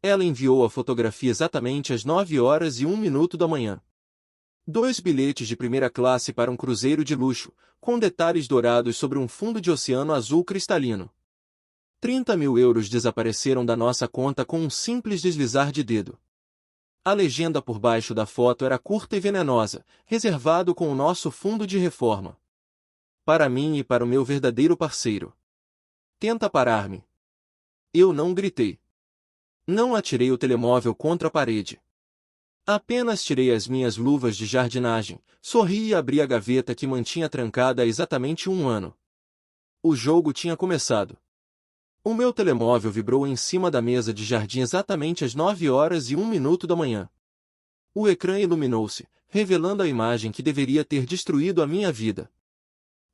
Ela enviou a fotografia exatamente às 9h01 da manhã. 2 bilhetes de primeira classe para um cruzeiro de luxo, com detalhes dourados sobre um fundo de oceano azul cristalino. 30.000 euros desapareceram da nossa conta com um simples deslizar de dedo. A legenda por baixo da foto era curta e venenosa, reservado com o nosso fundo de reforma. Para mim e para o meu verdadeiro parceiro. Tenta parar-me. Eu não gritei. Não atirei o telemóvel contra a parede. Apenas tirei as minhas luvas de jardinagem, sorri e abri a gaveta que mantinha trancada há exatamente 1 ano. O jogo tinha começado. O meu telemóvel vibrou em cima da mesa de jardim exatamente às 9h01 da manhã. O ecrã iluminou-se, revelando a imagem que deveria ter destruído a minha vida.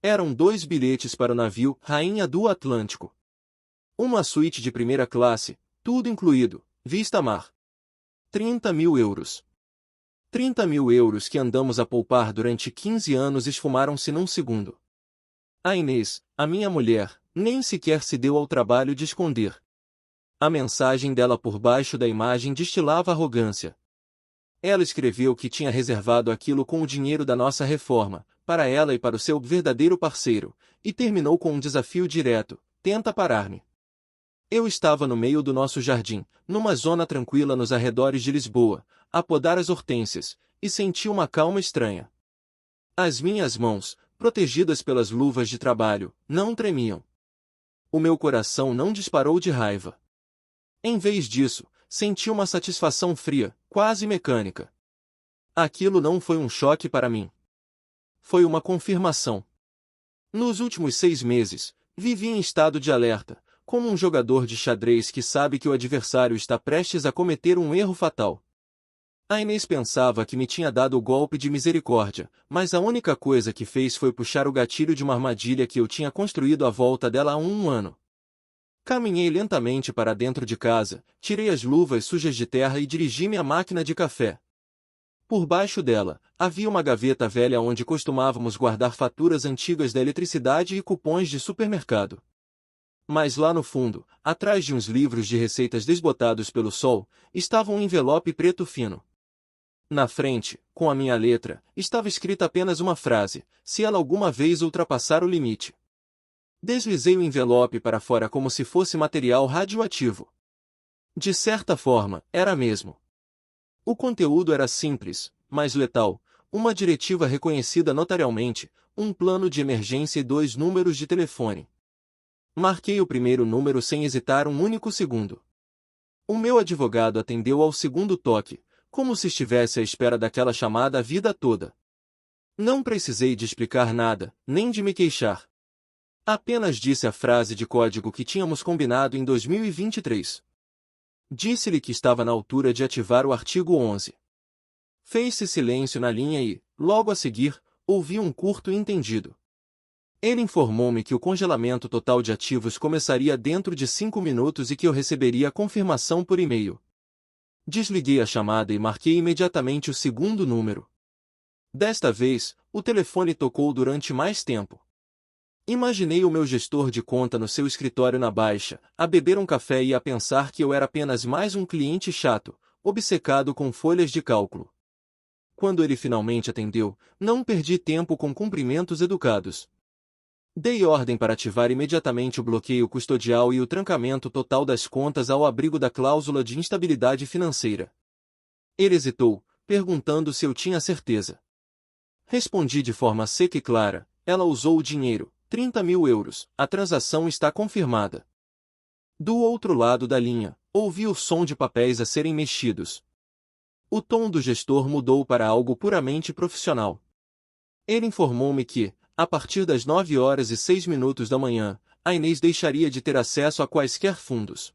Eram 2 bilhetes para o navio Rainha do Atlântico. Uma suíte de primeira classe, tudo incluído, vista-mar. 30.000 euros. 30.000 euros que andamos a poupar durante 15 anos esfumaram-se num segundo. A Inês, a minha mulher, nem sequer se deu ao trabalho de esconder. A mensagem dela por baixo da imagem destilava arrogância. Ela escreveu que tinha reservado aquilo com o dinheiro da nossa reforma, para ela e para o seu verdadeiro parceiro, e terminou com um desafio direto: tenta parar-me. Eu estava no meio do nosso jardim, numa zona tranquila nos arredores de Lisboa, a podar as hortênsias, e senti uma calma estranha. As minhas mãos, protegidas pelas luvas de trabalho, não tremiam. O meu coração não disparou de raiva. Em vez disso, senti uma satisfação fria, quase mecânica. Aquilo não foi um choque para mim. Foi uma confirmação. Nos últimos 6 meses, vivi em estado de alerta, como um jogador de xadrez que sabe que o adversário está prestes a cometer um erro fatal. A Inês pensava que me tinha dado o golpe de misericórdia, mas a única coisa que fez foi puxar o gatilho de uma armadilha que eu tinha construído à volta dela há 1 ano. Caminhei lentamente para dentro de casa, tirei as luvas sujas de terra e dirigi-me à máquina de café. Por baixo dela, havia uma gaveta velha onde costumávamos guardar faturas antigas da eletricidade e cupons de supermercado. Mas lá no fundo, atrás de uns livros de receitas desbotados pelo sol, estava um envelope preto fino. Na frente, com a minha letra, estava escrita apenas uma frase: se ela alguma vez ultrapassar o limite. Deslizei o envelope para fora como se fosse material radioativo. De certa forma, era mesmo. O conteúdo era simples, mas letal: uma diretiva reconhecida notarialmente, um plano de emergência e 2 números de telefone. Marquei o primeiro número sem hesitar um único segundo. O meu advogado atendeu ao segundo toque, como se estivesse à espera daquela chamada a vida toda. Não precisei de explicar nada, nem de me queixar. Apenas disse a frase de código que tínhamos combinado em 2023. Disse-lhe que estava na altura de ativar o artigo 11. Fez-se silêncio na linha e, logo a seguir, ouvi um curto entendido. Ele informou-me que o congelamento total de ativos começaria dentro de 5 minutos e que eu receberia a confirmação por e-mail. Desliguei a chamada e marquei imediatamente o segundo número. Desta vez, o telefone tocou durante mais tempo. Imaginei o meu gestor de conta no seu escritório na Baixa, a beber um café e a pensar que eu era apenas mais um cliente chato, obcecado com folhas de cálculo. Quando ele finalmente atendeu, não perdi tempo com cumprimentos educados. Dei ordem para ativar imediatamente o bloqueio custodial e o trancamento total das contas ao abrigo da cláusula de instabilidade financeira. Ele hesitou, perguntando se eu tinha certeza. Respondi de forma seca e clara: ela usou o dinheiro, 30.000 euros, a transação está confirmada. Do outro lado da linha, ouvi o som de papéis a serem mexidos. O tom do gestor mudou para algo puramente profissional. Ele informou-me que, a partir das 9h06 da manhã, a Inês deixaria de ter acesso a quaisquer fundos.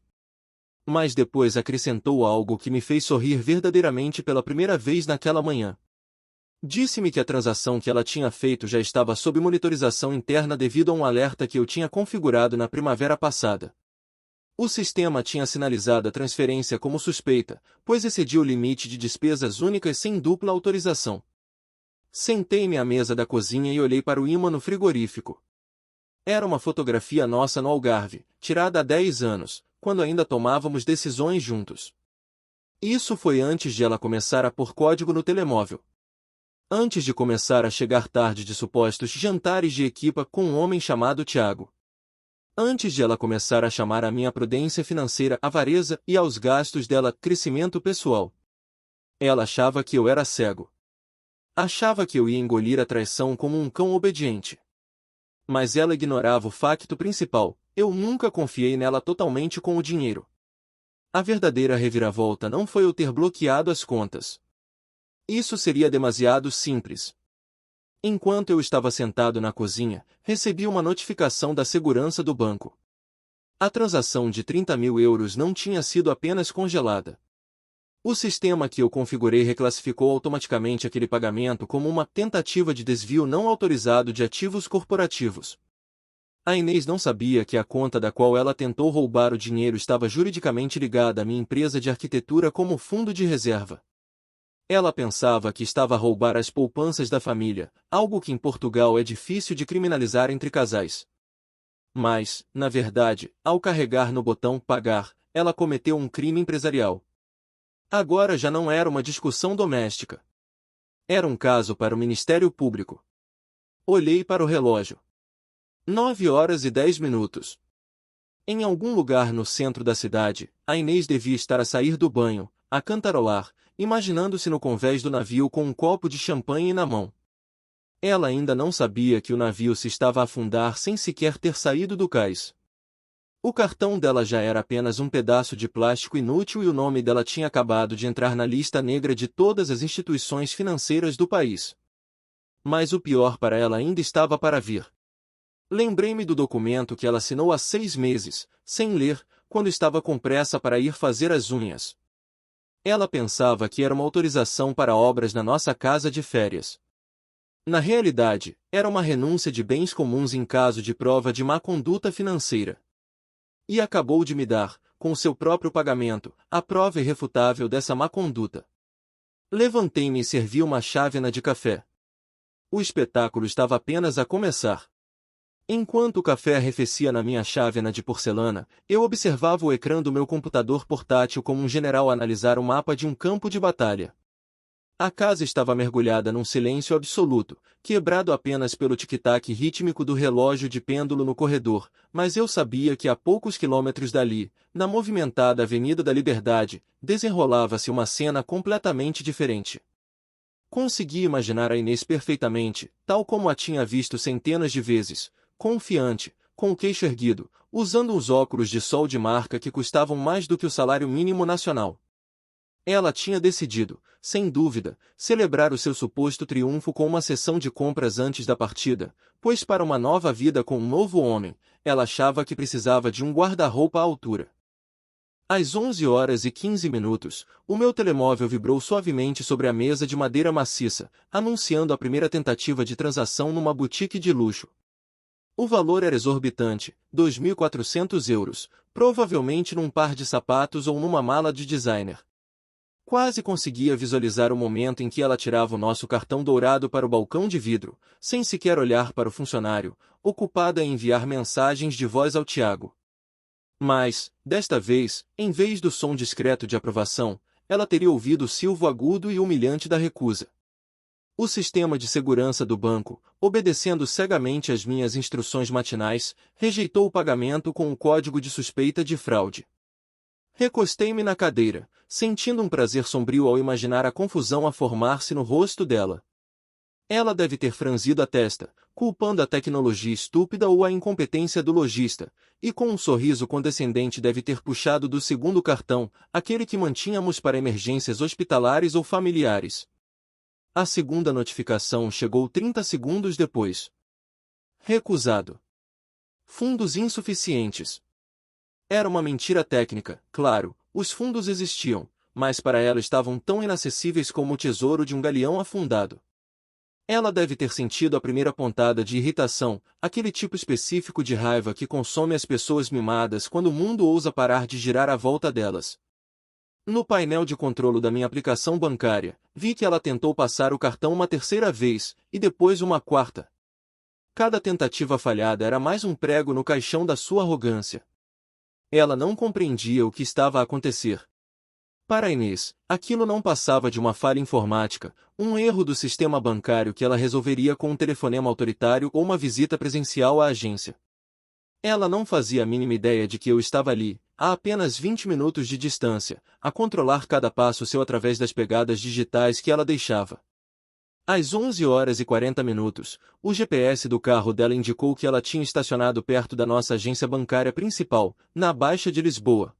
Mas depois acrescentou algo que me fez sorrir verdadeiramente pela primeira vez naquela manhã. Disse-me que a transação que ela tinha feito já estava sob monitorização interna devido a um alerta que eu tinha configurado na primavera passada. O sistema tinha sinalizado a transferência como suspeita, pois excedia o limite de despesas únicas sem dupla autorização. Sentei-me à mesa da cozinha e olhei para o ímã no frigorífico. Era uma fotografia nossa no Algarve, tirada há 10 anos, quando ainda tomávamos decisões juntos. Isso foi antes de ela começar a pôr código no telemóvel. Antes de começar a chegar tarde de supostos jantares de equipa com um homem chamado Tiago. Antes de ela começar a chamar a minha prudência financeira avareza e aos gastos dela crescimento pessoal. Ela achava que eu era cego. Achava que eu ia engolir a traição como um cão obediente. Mas ela ignorava o facto principal: eu nunca confiei nela totalmente com o dinheiro. A verdadeira reviravolta não foi eu ter bloqueado as contas. Isso seria demasiado simples. Enquanto eu estava sentado na cozinha, recebi uma notificação da segurança do banco. A transação de 30.000 € não tinha sido apenas congelada. O sistema que eu configurei reclassificou automaticamente aquele pagamento como uma tentativa de desvio não autorizado de ativos corporativos. A Inês não sabia que a conta da qual ela tentou roubar o dinheiro estava juridicamente ligada à minha empresa de arquitetura como fundo de reserva. Ela pensava que estava a roubar as poupanças da família, algo que em Portugal é difícil de criminalizar entre casais. Mas, na verdade, ao carregar no botão pagar, ela cometeu um crime empresarial. Agora já não era uma discussão doméstica. Era um caso para o Ministério Público. Olhei para o relógio. 9h10. Em algum lugar no centro da cidade, a Inês devia estar a sair do banho, a cantarolar, imaginando-se no convés do navio com um copo de champanhe na mão. Ela ainda não sabia que o navio se estava a afundar sem sequer ter saído do cais. O cartão dela já era apenas um pedaço de plástico inútil e o nome dela tinha acabado de entrar na lista negra de todas as instituições financeiras do país. Mas o pior para ela ainda estava para vir. Lembrei-me do documento que ela assinou há 6 meses, sem ler, quando estava com pressa para ir fazer as unhas. Ela pensava que era uma autorização para obras na nossa casa de férias. Na realidade, era uma renúncia de bens comuns em caso de prova de má conduta financeira. E acabou de me dar, com seu próprio pagamento, a prova irrefutável dessa má conduta. Levantei-me e servi uma chávena de café. O espetáculo estava apenas a começar. Enquanto o café arrefecia na minha chávena de porcelana, eu observava o ecrã do meu computador portátil como um general a analisar o mapa de um campo de batalha. A casa estava mergulhada num silêncio absoluto, quebrado apenas pelo tic-tac rítmico do relógio de pêndulo no corredor, mas eu sabia que a poucos quilômetros dali, na movimentada Avenida da Liberdade, desenrolava-se uma cena completamente diferente. Consegui imaginar a Inês perfeitamente, tal como a tinha visto centenas de vezes, confiante, com o queixo erguido, usando uns óculos de sol de marca que custavam mais do que o salário mínimo nacional. Ela tinha decidido, sem dúvida, celebrar o seu suposto triunfo com uma sessão de compras antes da partida, pois para uma nova vida com um novo homem, ela achava que precisava de um guarda-roupa à altura. Às 11h15, o meu telemóvel vibrou suavemente sobre a mesa de madeira maciça, anunciando a primeira tentativa de transação numa boutique de luxo. O valor era exorbitante, 2.400 €, provavelmente num par de sapatos ou numa mala de designer. Quase conseguia visualizar o momento em que ela tirava o nosso cartão dourado para o balcão de vidro, sem sequer olhar para o funcionário, ocupada em enviar mensagens de voz ao Tiago. Mas, desta vez, em vez do som discreto de aprovação, ela teria ouvido o silvo agudo e humilhante da recusa. O sistema de segurança do banco, obedecendo cegamente às minhas instruções matinais, rejeitou o pagamento com um código de suspeita de fraude. Recostei-me na cadeira, sentindo um prazer sombrio ao imaginar a confusão a formar-se no rosto dela. Ela deve ter franzido a testa, culpando a tecnologia estúpida ou a incompetência do lojista, e com um sorriso condescendente deve ter puxado do segundo cartão, aquele que mantínhamos para emergências hospitalares ou familiares. A segunda notificação chegou 30 segundos depois. Recusado. Fundos insuficientes. Era uma mentira técnica, claro, os fundos existiam, mas para ela estavam tão inacessíveis como o tesouro de um galeão afundado. Ela deve ter sentido a primeira pontada de irritação, aquele tipo específico de raiva que consome as pessoas mimadas quando o mundo ousa parar de girar à volta delas. No painel de controle da minha aplicação bancária, vi que ela tentou passar o cartão uma terceira vez, e depois uma quarta. Cada tentativa falhada era mais um prego no caixão da sua arrogância. Ela não compreendia o que estava a acontecer. Para Inês, aquilo não passava de uma falha informática, um erro do sistema bancário que ela resolveria com um telefonema autoritário ou uma visita presencial à agência. Ela não fazia a mínima ideia de que eu estava ali, a apenas 20 minutos de distância, a controlar cada passo seu através das pegadas digitais que ela deixava. Às 11h40, o GPS do carro dela indicou que ela tinha estacionado perto da nossa agência bancária principal, na Baixa de Lisboa.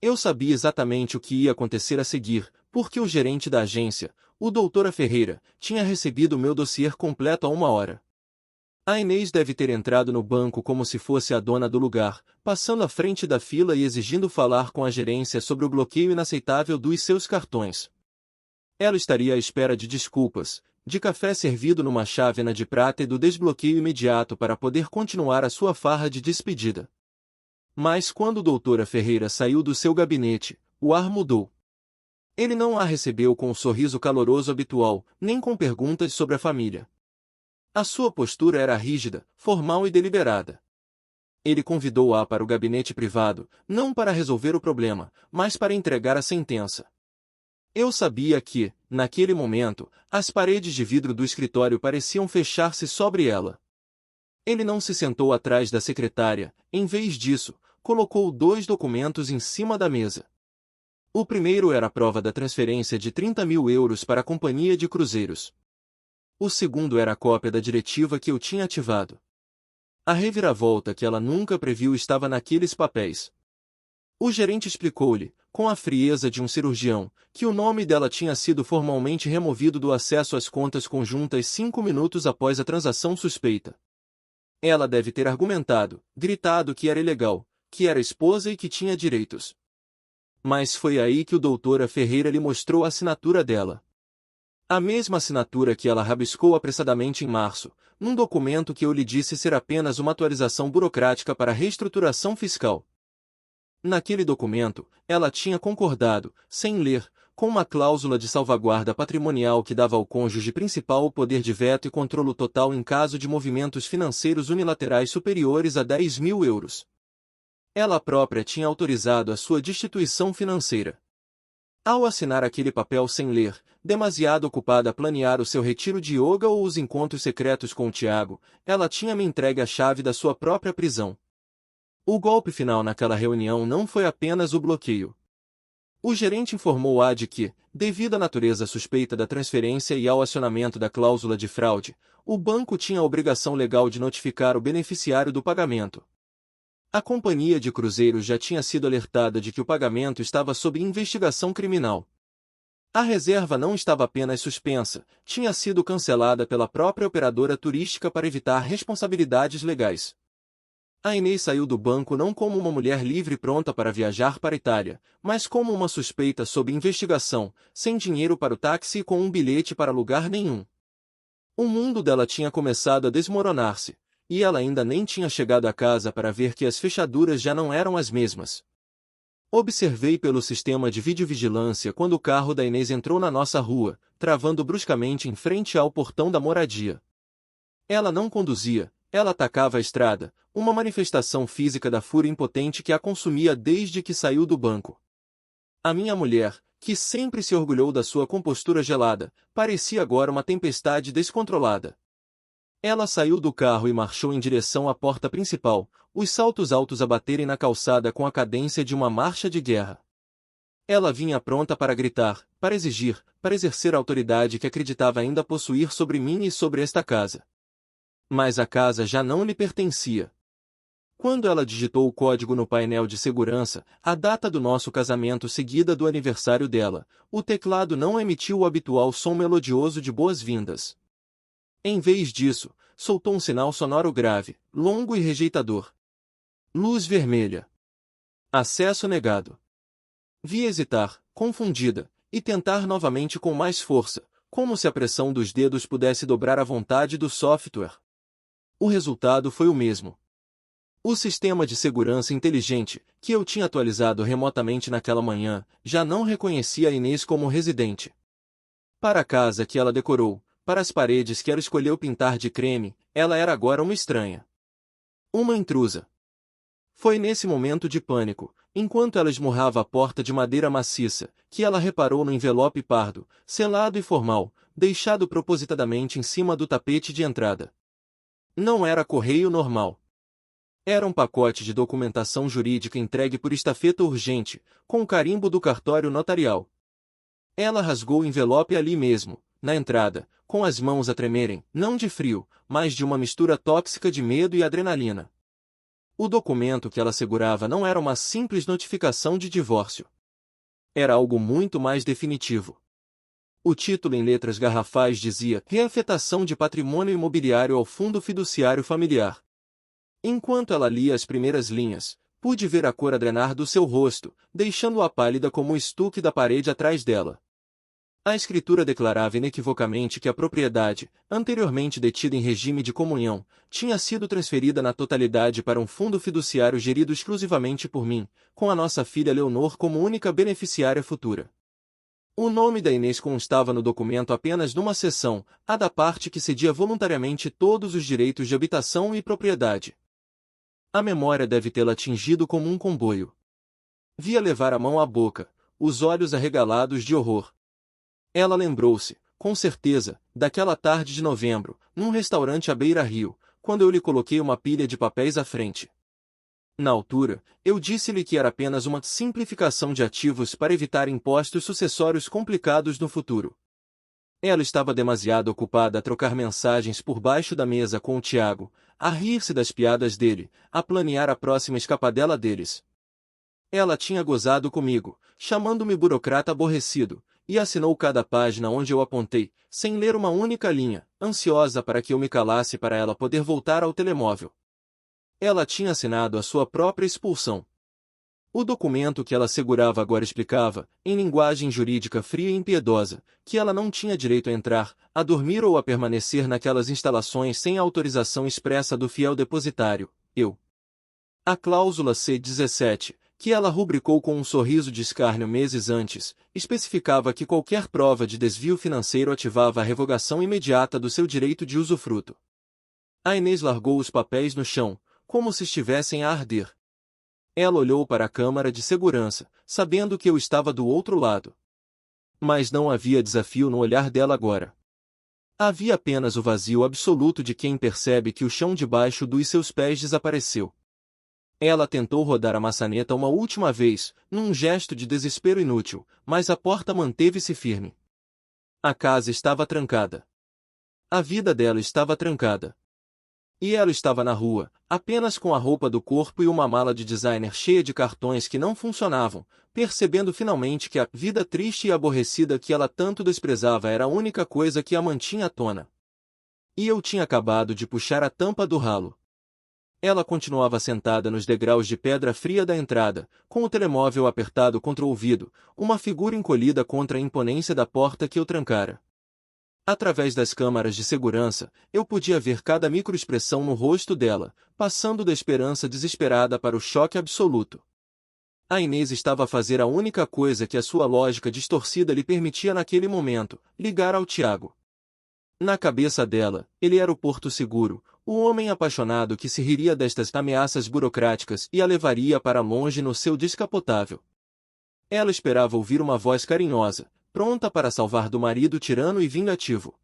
Eu sabia exatamente o que ia acontecer a seguir, porque o gerente da agência, o Dr. Ferreira, tinha recebido meu dossiê completo há 1 hora. A Inês deve ter entrado no banco como se fosse a dona do lugar, passando à frente da fila e exigindo falar com a gerência sobre o bloqueio inaceitável dos seus cartões. Ela estaria à espera de desculpas, de café servido numa chávena de prata e do desbloqueio imediato para poder continuar a sua farra de despedida. Mas quando o Dr. Ferreira saiu do seu gabinete, o ar mudou. Ele não a recebeu com o sorriso caloroso habitual, nem com perguntas sobre a família. A sua postura era rígida, formal e deliberada. Ele convidou-a para o gabinete privado, não para resolver o problema, mas para entregar a sentença. Eu sabia que, naquele momento, as paredes de vidro do escritório pareciam fechar-se sobre ela. Ele não se sentou atrás da secretária, em vez disso, colocou 2 documentos em cima da mesa. O primeiro era a prova da transferência de 30.000 euros para a companhia de cruzeiros. O segundo era a cópia da diretiva que eu tinha ativado. A reviravolta que ela nunca previu estava naqueles papéis. O gerente explicou-lhe, com a frieza de um cirurgião, que o nome dela tinha sido formalmente removido do acesso às contas conjuntas 5 minutos após a transação suspeita. Ela deve ter argumentado, gritado que era ilegal, que era esposa e que tinha direitos. Mas foi aí que o Dr. Ferreira lhe mostrou a assinatura dela. A mesma assinatura que ela rabiscou apressadamente em março, num documento que eu lhe disse ser apenas uma atualização burocrática para a reestruturação fiscal. Naquele documento, ela tinha concordado, sem ler, com uma cláusula de salvaguarda patrimonial que dava ao cônjuge principal o poder de veto e controlo total em caso de movimentos financeiros unilaterais superiores a 10.000 euros. Ela própria tinha autorizado a sua destituição financeira. Ao assinar aquele papel sem ler, demasiado ocupada a planear o seu retiro de yoga ou os encontros secretos com o Tiago, ela tinha me entregue a chave da sua própria prisão. O golpe final naquela reunião não foi apenas o bloqueio. O gerente informou-a de que, devido à natureza suspeita da transferência e ao acionamento da cláusula de fraude, o banco tinha a obrigação legal de notificar o beneficiário do pagamento. A companhia de cruzeiros já tinha sido alertada de que o pagamento estava sob investigação criminal. A reserva não estava apenas suspensa, tinha sido cancelada pela própria operadora turística para evitar responsabilidades legais. A Inês saiu do banco não como uma mulher livre pronta para viajar para a Itália, mas como uma suspeita sob investigação, sem dinheiro para o táxi e com um bilhete para lugar nenhum. O mundo dela tinha começado a desmoronar-se, e ela ainda nem tinha chegado a casa para ver que as fechaduras já não eram as mesmas. Observei pelo sistema de videovigilância quando o carro da Inês entrou na nossa rua, travando bruscamente em frente ao portão da moradia. Ela não conduzia, ela atacava a estrada, uma manifestação física da fúria impotente que a consumia desde que saiu do banco. A minha mulher, que sempre se orgulhou da sua compostura gelada, parecia agora uma tempestade descontrolada. Ela saiu do carro e marchou em direção à porta principal, os saltos altos a baterem na calçada com a cadência de uma marcha de guerra. Ela vinha pronta para gritar, para exigir, para exercer a autoridade que acreditava ainda possuir sobre mim e sobre esta casa. Mas a casa já não lhe pertencia. Quando ela digitou o código no painel de segurança, a data do nosso casamento seguida do aniversário dela, o teclado não emitiu o habitual som melodioso de boas-vindas. Em vez disso, soltou um sinal sonoro grave, longo e rejeitador. Luz vermelha. Acesso negado. Vi hesitar, confundida, e tentar novamente com mais força, como se a pressão dos dedos pudesse dobrar a vontade do software. O resultado foi o mesmo. O sistema de segurança inteligente, que eu tinha atualizado remotamente naquela manhã, já não reconhecia a Inês como residente. Para a casa que ela decorou, para as paredes que ela escolheu pintar de creme, ela era agora uma estranha. Uma intrusa. Foi nesse momento de pânico, enquanto ela esmurrava a porta de madeira maciça, que ela reparou no envelope pardo, selado e formal, deixado propositadamente em cima do tapete de entrada. Não era correio normal. Era um pacote de documentação jurídica entregue por estafeta urgente, com o carimbo do cartório notarial. Ela rasgou o envelope ali mesmo, na entrada, com as mãos a tremerem, não de frio, mas de uma mistura tóxica de medo e adrenalina. O documento que ela segurava não era uma simples notificação de divórcio. Era algo muito mais definitivo. O título em letras garrafais dizia Reafetação de patrimônio imobiliário ao Fundo Fiduciário Familiar. Enquanto ela lia as primeiras linhas, pude ver a cor a drenar do seu rosto, deixando-a pálida como o estuque da parede atrás dela. A escritura declarava inequivocamente que a propriedade, anteriormente detida em regime de comunhão, tinha sido transferida na totalidade para um fundo fiduciário gerido exclusivamente por mim, com a nossa filha Leonor como única beneficiária futura. O nome da Inês constava no documento apenas numa seção, a da parte que cedia voluntariamente todos os direitos de habitação e propriedade. A memória deve tê-la atingido como um comboio. Via levar a mão à boca, os olhos arregalados de horror. Ela lembrou-se, com certeza, daquela tarde de novembro, num restaurante à beira-rio, quando eu lhe coloquei uma pilha de papéis à frente. Na altura, eu disse-lhe que era apenas uma simplificação de ativos para evitar impostos sucessórios complicados no futuro. Ela estava demasiado ocupada a trocar mensagens por baixo da mesa com o Tiago, a rir-se das piadas dele, a planear a próxima escapadela deles. Ela tinha gozado comigo, chamando-me burocrata aborrecido, e assinou cada página onde eu apontei, sem ler uma única linha, ansiosa para que eu me calasse para ela poder voltar ao telemóvel. Ela tinha assinado a sua própria expulsão. O documento que ela segurava agora explicava, em linguagem jurídica fria e impiedosa, que ela não tinha direito a entrar, a dormir ou a permanecer naquelas instalações sem autorização expressa do fiel depositário, eu. A cláusula C-17, que ela rubricou com um sorriso de escárnio meses antes, especificava que qualquer prova de desvio financeiro ativava a revogação imediata do seu direito de usufruto. A Inês largou os papéis no chão, como se estivessem a arder. Ela olhou para a câmara de segurança, sabendo que eu estava do outro lado. Mas não havia desafio no olhar dela agora. Havia apenas o vazio absoluto de quem percebe que o chão debaixo dos seus pés desapareceu. Ela tentou rodar a maçaneta uma última vez, num gesto de desespero inútil, mas a porta manteve-se firme. A casa estava trancada. A vida dela estava trancada. E ela estava na rua, apenas com a roupa do corpo e uma mala de designer cheia de cartões que não funcionavam, percebendo finalmente que a vida triste e aborrecida que ela tanto desprezava era a única coisa que a mantinha à tona. E eu tinha acabado de puxar a tampa do ralo. Ela continuava sentada nos degraus de pedra fria da entrada, com o telemóvel apertado contra o ouvido, uma figura encolhida contra a imponência da porta que eu trancara. Através das câmaras de segurança, eu podia ver cada microexpressão no rosto dela, passando da esperança desesperada para o choque absoluto. A Inês estava a fazer a única coisa que a sua lógica distorcida lhe permitia naquele momento, ligar ao Tiago. Na cabeça dela, ele era o porto seguro, o homem apaixonado que se riria destas ameaças burocráticas e a levaria para longe no seu descapotável. Ela esperava ouvir uma voz carinhosa, pronta para salvar do marido tirano e vingativo.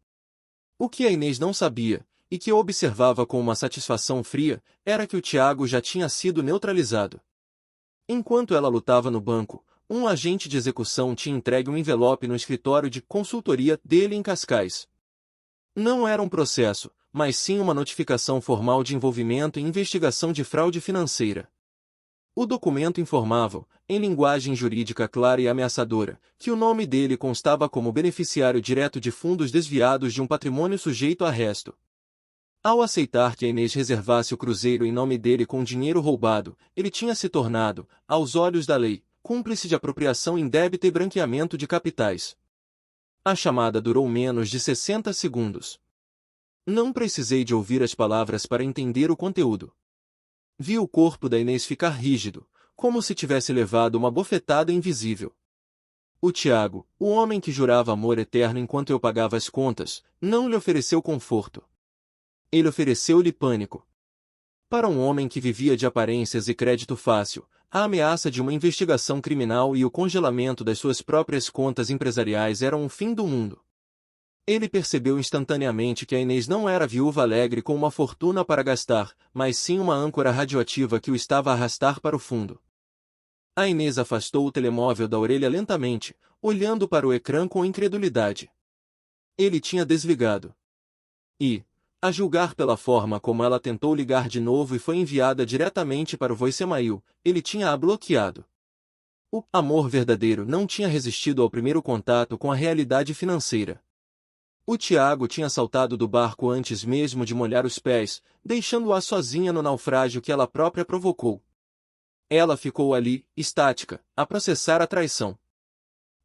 O que a Inês não sabia, e que eu observava com uma satisfação fria, era que o Tiago já tinha sido neutralizado. Enquanto ela lutava no banco, um agente de execução tinha entregue um envelope no escritório de consultoria dele em Cascais. Não era um processo, mas sim uma notificação formal de envolvimento em investigação de fraude financeira. O documento informava, em linguagem jurídica clara e ameaçadora, que o nome dele constava como beneficiário direto de fundos desviados de um patrimônio sujeito a arresto. Ao aceitar que a Inês reservasse o cruzeiro em nome dele com dinheiro roubado, ele tinha se tornado, aos olhos da lei, cúmplice de apropriação indébita e branqueamento de capitais. A chamada durou menos de 60 segundos. Não precisei de ouvir as palavras para entender o conteúdo. Vi o corpo da Inês ficar rígido, como se tivesse levado uma bofetada invisível. O Tiago, o homem que jurava amor eterno enquanto eu pagava as contas, não lhe ofereceu conforto. Ele ofereceu-lhe pânico. Para um homem que vivia de aparências e crédito fácil, a ameaça de uma investigação criminal e o congelamento das suas próprias contas empresariais eram o fim do mundo. Ele percebeu instantaneamente que a Inês não era viúva alegre com uma fortuna para gastar, mas sim uma âncora radioativa que o estava a arrastar para o fundo. A Inês afastou o telemóvel da orelha lentamente, olhando para o ecrã com incredulidade. Ele tinha desligado. E, a julgar pela forma como ela tentou ligar de novo e foi enviada diretamente para o voicemail, ele tinha-a bloqueado. O amor verdadeiro não tinha resistido ao primeiro contato com a realidade financeira. O Tiago tinha saltado do barco antes mesmo de molhar os pés, deixando-a sozinha no naufrágio que ela própria provocou. Ela ficou ali, estática, a processar a traição.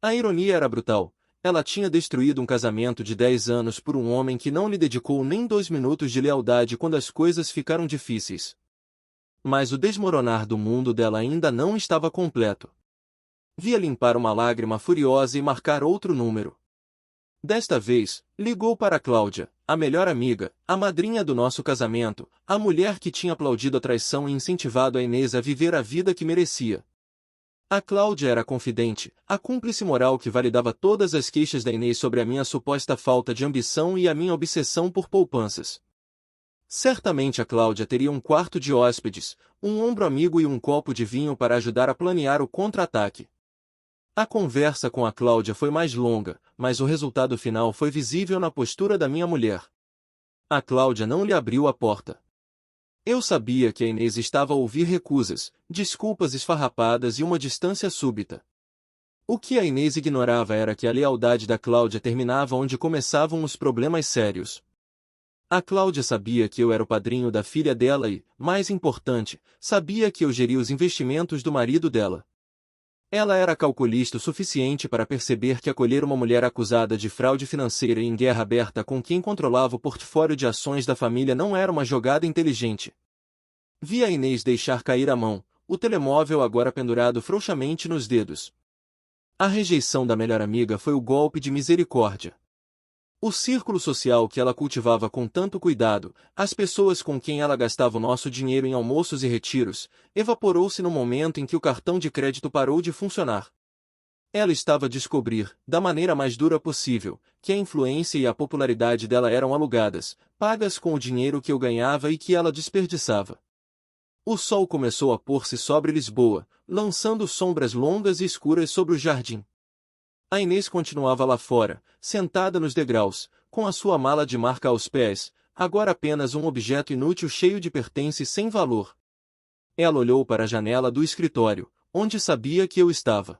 A ironia era brutal. Ela tinha destruído um casamento de 10 anos por um homem que não lhe dedicou nem 2 minutos de lealdade quando as coisas ficaram difíceis. Mas o desmoronar do mundo dela ainda não estava completo. Via limpar uma lágrima furiosa e marcar outro número. Desta vez, ligou para Cláudia, a melhor amiga, a madrinha do nosso casamento, a mulher que tinha aplaudido a traição e incentivado a Inês a viver a vida que merecia. A Cláudia era a confidente, a cúmplice moral que validava todas as queixas da Inês sobre a minha suposta falta de ambição e a minha obsessão por poupanças. Certamente a Cláudia teria um quarto de hóspedes, um ombro amigo e um copo de vinho para ajudar a planear o contra-ataque. A conversa com a Cláudia foi mais longa, mas o resultado final foi visível na postura da minha mulher. A Cláudia não lhe abriu a porta. Eu sabia que a Inês estava a ouvir recusas, desculpas esfarrapadas e uma distância súbita. O que a Inês ignorava era que a lealdade da Cláudia terminava onde começavam os problemas sérios. A Cláudia sabia que eu era o padrinho da filha dela e, mais importante, sabia que eu geria os investimentos do marido dela. Ela era calculista o suficiente para perceber que acolher uma mulher acusada de fraude financeira e em guerra aberta com quem controlava o portfólio de ações da família não era uma jogada inteligente. Vi a Inês deixar cair a mão, o telemóvel agora pendurado frouxamente nos dedos. A rejeição da melhor amiga foi o golpe de misericórdia. O círculo social que ela cultivava com tanto cuidado, as pessoas com quem ela gastava o nosso dinheiro em almoços e retiros, evaporou-se no momento em que o cartão de crédito parou de funcionar. Ela estava a descobrir, da maneira mais dura possível, que a influência e a popularidade dela eram alugadas, pagas com o dinheiro que eu ganhava e que ela desperdiçava. O sol começou a pôr-se sobre Lisboa, lançando sombras longas e escuras sobre o jardim. A Inês continuava lá fora, sentada nos degraus, com a sua mala de marca aos pés, agora apenas um objeto inútil cheio de pertences sem valor. Ela olhou para a janela do escritório, onde sabia que eu estava.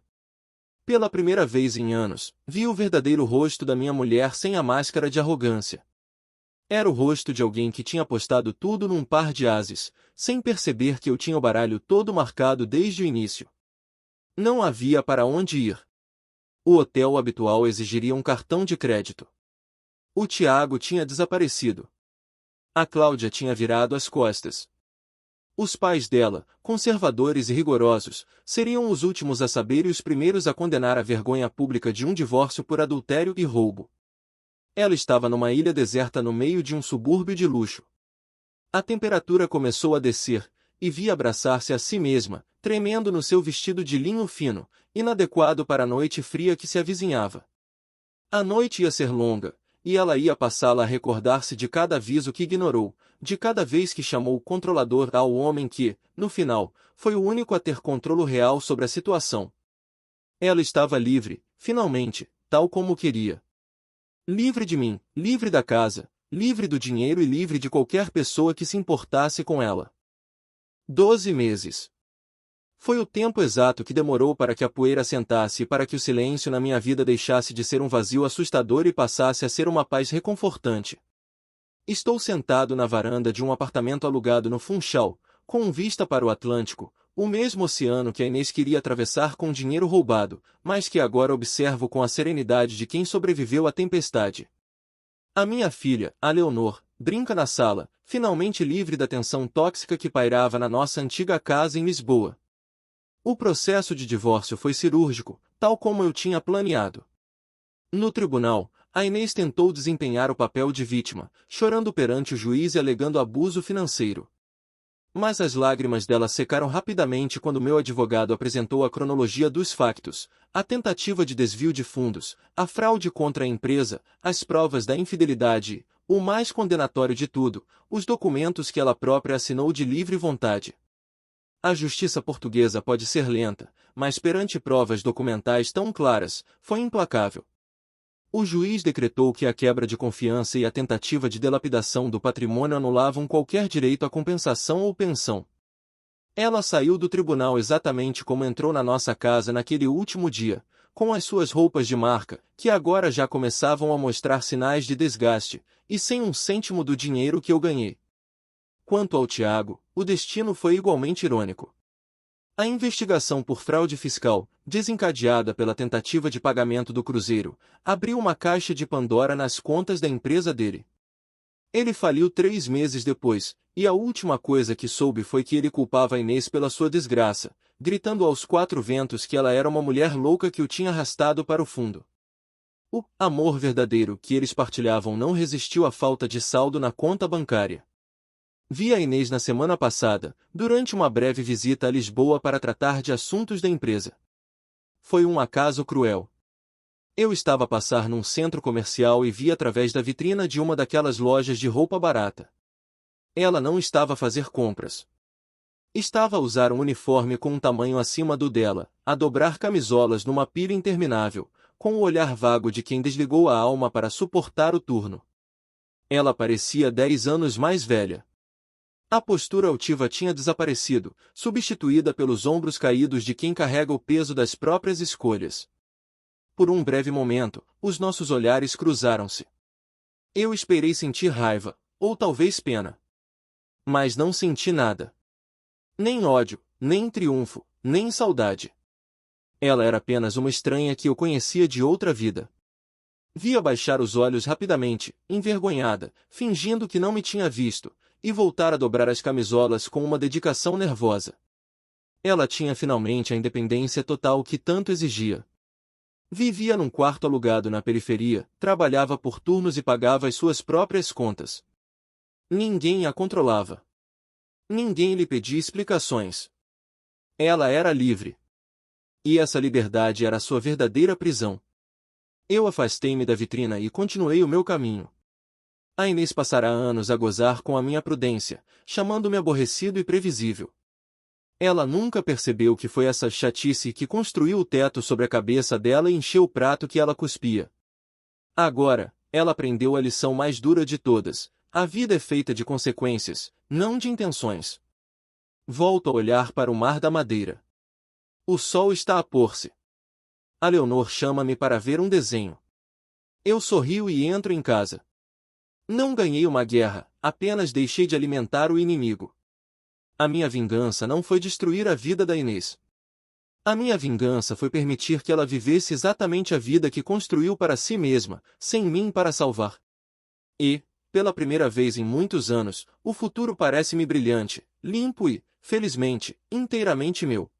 Pela primeira vez em anos, vi o verdadeiro rosto da minha mulher sem a máscara de arrogância. Era o rosto de alguém que tinha apostado tudo num par de ases, sem perceber que eu tinha o baralho todo marcado desde o início. Não havia para onde ir. O hotel habitual exigiria um cartão de crédito. O Tiago tinha desaparecido. A Cláudia tinha virado as costas. Os pais dela, conservadores e rigorosos, seriam os últimos a saber e os primeiros a condenar a vergonha pública de um divórcio por adultério e roubo. Ela estava numa ilha deserta no meio de um subúrbio de luxo. A temperatura começou a descer, e vi abraçar-se a si mesma, tremendo no seu vestido de linho fino, inadequado para a noite fria que se avizinhava. A noite ia ser longa, e ela ia passá-la a recordar-se de cada aviso que ignorou, de cada vez que chamou o controlador ao homem que, no final, foi o único a ter controle real sobre a situação. Ela estava livre, finalmente, tal como queria. Livre de mim, livre da casa, livre do dinheiro e livre de qualquer pessoa que se importasse com ela. 12 meses. Foi o tempo exato que demorou para que a poeira assentasse e para que o silêncio na minha vida deixasse de ser um vazio assustador e passasse a ser uma paz reconfortante. Estou sentado na varanda de um apartamento alugado no Funchal, com vista para o Atlântico, o mesmo oceano que a Inês queria atravessar com dinheiro roubado, mas que agora observo com a serenidade de quem sobreviveu à tempestade. A minha filha, a Leonor, brinca na sala, finalmente livre da tensão tóxica que pairava na nossa antiga casa em Lisboa. O processo de divórcio foi cirúrgico, tal como eu tinha planeado. No tribunal, a Inês tentou desempenhar o papel de vítima, chorando perante o juiz e alegando abuso financeiro. Mas as lágrimas dela secaram rapidamente quando meu advogado apresentou a cronologia dos factos, a tentativa de desvio de fundos, a fraude contra a empresa, as provas da infidelidade e, o mais condenatório de tudo, os documentos que ela própria assinou de livre vontade. A justiça portuguesa pode ser lenta, mas perante provas documentais tão claras, foi implacável. O juiz decretou que a quebra de confiança e a tentativa de dilapidação do patrimônio anulavam qualquer direito à compensação ou pensão. Ela saiu do tribunal exatamente como entrou na nossa casa naquele último dia, com as suas roupas de marca, que agora já começavam a mostrar sinais de desgaste, e sem um cêntimo do dinheiro que eu ganhei. Quanto ao Tiago, o destino foi igualmente irônico. A investigação por fraude fiscal, desencadeada pela tentativa de pagamento do Cruzeiro, abriu uma caixa de Pandora nas contas da empresa dele. Ele faliu 3 meses depois, e a última coisa que soube foi que ele culpava a Inês pela sua desgraça, gritando aos 4 ventos que ela era uma mulher louca que o tinha arrastado para o fundo. O amor verdadeiro que eles partilhavam não resistiu à falta de saldo na conta bancária. Vi a Inês na semana passada, durante uma breve visita a Lisboa para tratar de assuntos da empresa. Foi um acaso cruel. Eu estava a passar num centro comercial e vi através da vitrina de uma daquelas lojas de roupa barata. Ela não estava a fazer compras. Estava a usar um uniforme com um tamanho acima do dela, a dobrar camisolas numa pilha interminável, com o olhar vago de quem desligou a alma para suportar o turno. Ela parecia 10 anos mais velha. A postura altiva tinha desaparecido, substituída pelos ombros caídos de quem carrega o peso das próprias escolhas. Por um breve momento, os nossos olhares cruzaram-se. Eu esperei sentir raiva, ou talvez pena. Mas não senti nada. Nem ódio, nem triunfo, nem saudade. Ela era apenas uma estranha que eu conhecia de outra vida. Vi-a baixar os olhos rapidamente, envergonhada, fingindo que não me tinha visto, e voltar a dobrar as camisolas com uma dedicação nervosa. Ela tinha finalmente a independência total que tanto exigia. Vivia num quarto alugado na periferia, trabalhava por turnos e pagava as suas próprias contas. Ninguém a controlava. Ninguém lhe pedia explicações. Ela era livre. E essa liberdade era sua verdadeira prisão. Eu afastei-me da vitrina e continuei o meu caminho. A Inês passará anos a gozar com a minha prudência, chamando-me aborrecido e previsível. Ela nunca percebeu que foi essa chatice que construiu o teto sobre a cabeça dela e encheu o prato que ela cuspia. Agora, ela aprendeu a lição mais dura de todas: a vida é feita de consequências, não de intenções. Volto a olhar para o mar da Madeira. O sol está a pôr-se. A Leonor chama-me para ver um desenho. Eu sorrio e entro em casa. Não ganhei uma guerra, apenas deixei de alimentar o inimigo. A minha vingança não foi destruir a vida da Inês. A minha vingança foi permitir que ela vivesse exatamente a vida que construiu para si mesma, sem mim para salvar. E, pela primeira vez em muitos anos, o futuro parece-me brilhante, limpo e, felizmente, inteiramente meu.